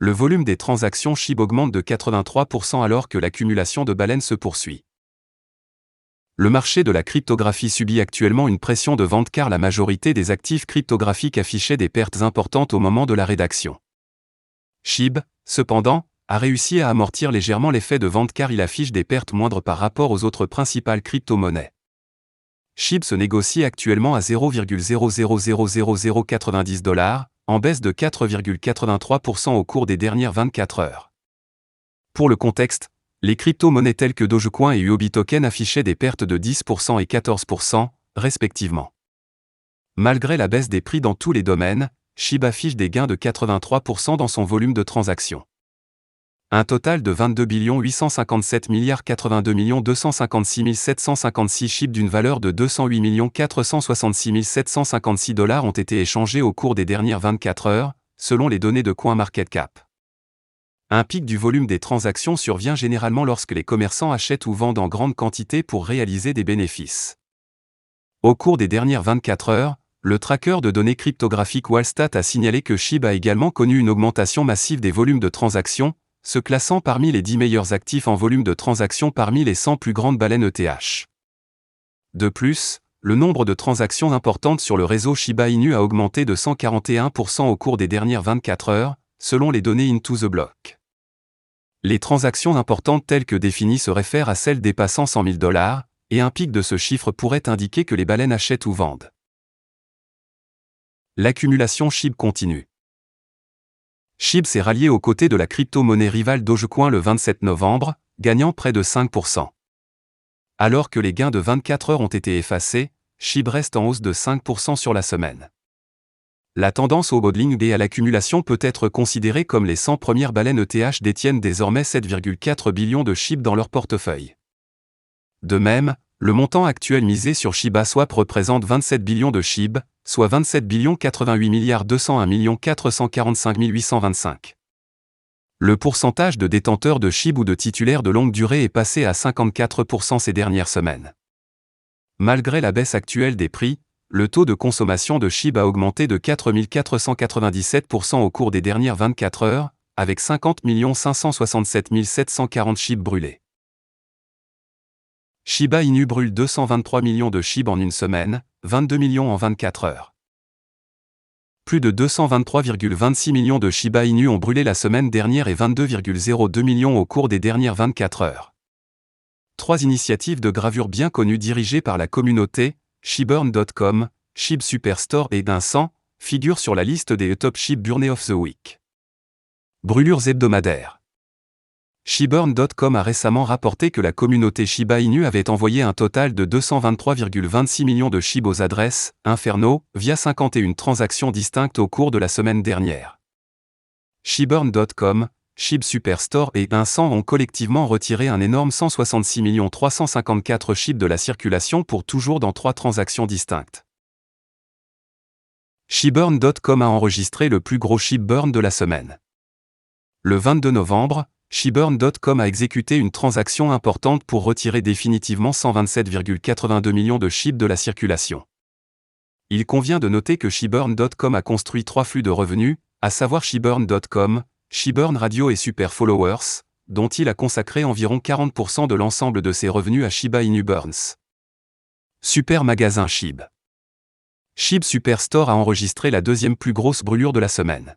le volume des transactions SHIB augmente de 83% alors que l'accumulation de baleines se poursuit. Le marché de la cryptographie subit actuellement une pression de vente car la majorité des actifs cryptographiques affichaient des pertes importantes au moment de la rédaction. SHIB, cependant, a réussi à amortir légèrement l'effet de vente car il affiche des pertes moindres par rapport aux autres principales crypto-monnaies. SHIB se négocie actuellement à 0,000090$, en baisse de 4,83% au cours des dernières 24 heures. Pour le contexte, les crypto-monnaies telles que Dogecoin et Huobi Token affichaient des pertes de 10% et 14%, respectivement. Malgré la baisse des prix dans tous les domaines, SHIB affiche des gains de 83% dans son volume de transactions. Un total de 22 857 82 256 756 SHIB d'une valeur de 208 466 756$ ont été échangés au cours des dernières 24 heures, selon les données de CoinMarketCap. Un pic du volume des transactions survient généralement lorsque les commerçants achètent ou vendent en grande quantité pour réaliser des bénéfices. Au cours des dernières 24 heures, le tracker de données cryptographiques Wallstat a signalé que SHIB a également connu une augmentation massive des volumes de transactions, se classant parmi les 10 meilleurs actifs en volume de transactions parmi les 100 plus grandes baleines ETH. De plus, le nombre de transactions importantes sur le réseau Shiba Inu a augmenté de 141% au cours des dernières 24 heures, selon les données Into the Block. Les transactions importantes telles que définies se réfèrent à celles dépassant $100 000, et un pic de ce chiffre pourrait indiquer que les baleines achètent ou vendent. L'accumulation SHIB continue. SHIB s'est rallié aux côtés de la crypto-monnaie rivale Dogecoin le 27 novembre, gagnant près de 5%. Alors que les gains de 24 heures ont été effacés, SHIB reste en hausse de 5% sur la semaine. La tendance au hodling et à l'accumulation peut être considérée comme les 100 premières baleines ETH détiennent désormais 7,4 billions de SHIB dans leur portefeuille. De même, le montant actuel misé sur Shiba Swap représente 27 billions de SHIB, soit 27 88 201 445 825. Le pourcentage de détenteurs de SHIB ou de titulaires de longue durée est passé à 54% ces dernières semaines. Malgré la baisse actuelle des prix, le taux de consommation de SHIB a augmenté de 4 497% au cours des dernières 24 heures, avec 50 567 740 SHIB brûlés. Shiba Inu brûle 223 millions de SHIB en une semaine, 22 millions en 24 heures. Plus de 223,26 millions de Shiba Inu ont brûlé la semaine dernière et 22,02 millions au cours des dernières 24 heures. 3 initiatives de gravure bien connues dirigées par la communauté, SHIBurn.com, SHIB Superstore et D'un100, figurent sur la liste des top SHIB Burn of the Week. Brûlures hebdomadaires. SHIBurn.com a récemment rapporté que la communauté Shiba Inu avait envoyé un total de 223,26 millions de SHIB aux adresses Inferno via 51 transactions distinctes au cours de la semaine dernière. SHIBurn.com, SHIB Superstore et D'un100 ont collectivement retiré un énorme 166 354 SHIB de la circulation pour toujours dans 3 transactions distinctes. SHIBurn.com a enregistré le plus gros SHIB burn de la semaine. Le 22 novembre, SHIBurn.com a exécuté une transaction importante pour retirer définitivement 127,82 millions de SHIB de la circulation. Il convient de noter que SHIBurn.com a construit 3 flux de revenus, à savoir SHIBurn.com, SHIBurn Radio et Super Followers, dont il a consacré environ 40% de l'ensemble de ses revenus à Shiba Inu Burns. Super Magasin SHIB. SHIB Superstore a enregistré la deuxième plus grosse brûlure de la semaine.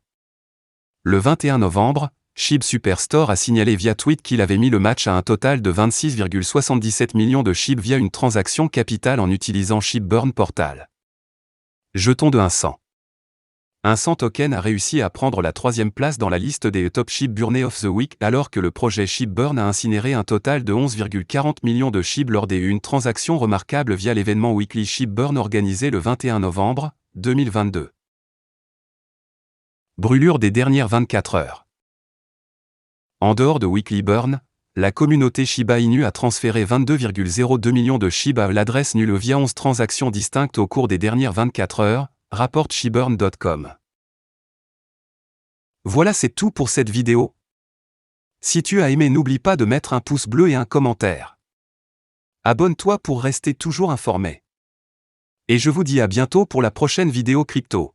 Le 21 novembre, SHIB Superstore a signalé via tweet qu'il avait mis le match à un total de 26,77 millions de SHIB via une transaction capitale en utilisant SHIBurn Portal. Jetons de D'un100. D'un100 Token a réussi à prendre la 3e place dans la liste des top SHIB Burn of the Week alors que le projet SHIBurn a incinéré un total de 11,40 millions de SHIB lors d'une transaction remarquable via l'événement Weekly SHIBurn organisé le 21 novembre 2022. Brûlure des dernières 24 heures. En dehors de Weekly Burn, la communauté Shiba Inu a transféré 22,02 millions de SHIB à l'adresse nulle via 11 transactions distinctes au cours des dernières 24 heures, rapporte SHIBurn.com. Voilà, c'est tout pour cette vidéo. Si tu as aimé, n'oublie pas de mettre un pouce bleu et un commentaire. Abonne-toi pour rester toujours informé. Et je vous dis à bientôt pour la prochaine vidéo crypto.